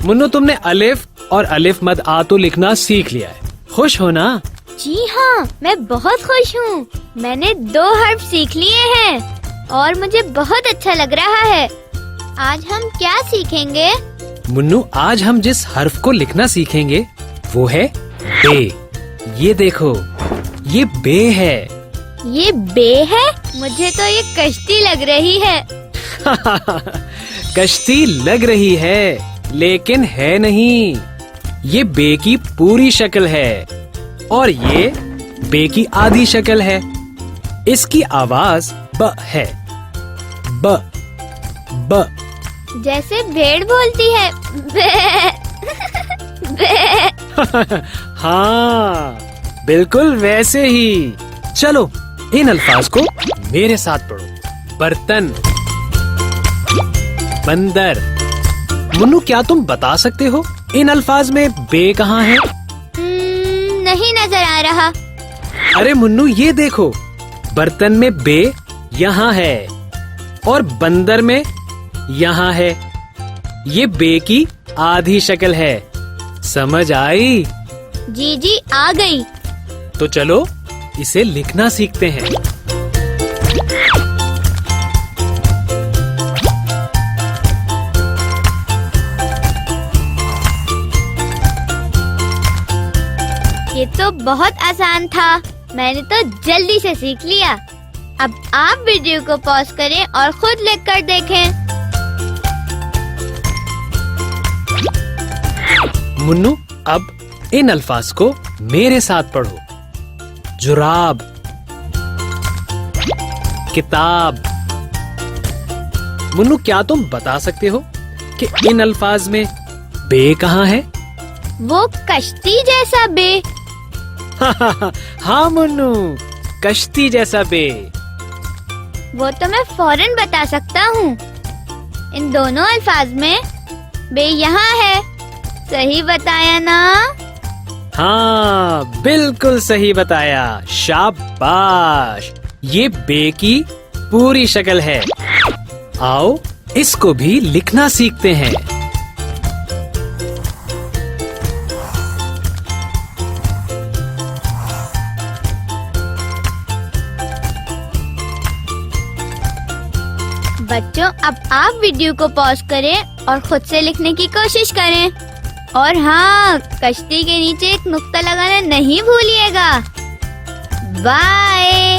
मुन्नू, तुमने अलिफ और अलिफ मद आ तो लिखना सीख लिया है। खुश हो ना? जी हाँ, मैं बहुत खुश हूँ। मैंने 2 हर्फ सीख लिए हैं और मुझे बहुत अच्छा लग रहा है। आज हम क्या सीखेंगे? मुन्नू, आज हम जिस हर्फ को लिखना सीखेंगे वो है बे। ये देखो, ये बे है। ये बे है? मुझे तो ये कश्ती लग रही है। कश्ती लग रही है लेकिन है नहीं। ये बे की पूरी शक्ल है और ये बे की आधी शक्ल है। इसकी आवाज ब है। ब ब। जैसे भेड़ बोलती है बे। बे। हाँ, बिल्कुल वैसे ही। चलो इन अल्फाज को मेरे साथ पढ़ो। बर्तन, बंदर। मुन्नू, क्या तुम बता सकते हो इन अल्फाज में बे कहाँ है? नहीं नजर आ रहा। अरे मुन्नू, ये देखो, बर्तन में बे यहाँ है और बंदर में यहाँ है। ये बे की आधी शक्ल है। समझ आई? जी जी, आ गई। तो चलो इसे लिखना सीखते हैं। ये तो बहुत आसान था। मैंने तो जल्दी से सीख लिया। अब आप वीडियो को पॉज करें और खुद लिखकर देखें। मुन्नू, अब इन अल्फाज को मेरे साथ पढ़ो। जुराब, किताब। मुन्नू, क्या तुम बता सकते हो कि इन अल्फाज में बे कहाँ है? वो कश्ती जैसा बे। हाँ मुन्नू, कश्ती जैसा बे। वो तो मैं फौरन बता सकता हूँ। इन दोनों अल्फाज में बे यहाँ है। सही बताया ना? हाँ, बिल्कुल सही बताया। शाबाश। ये बे की पूरी शक्ल है। आओ इसको भी लिखना सीखते हैं। बच्चों, अब आप वीडियो को पॉज करें और खुद से लिखने की कोशिश करें। और हाँ, कश्ती के नीचे एक नुक्ता लगाना नहीं भूलिएगा। बाय।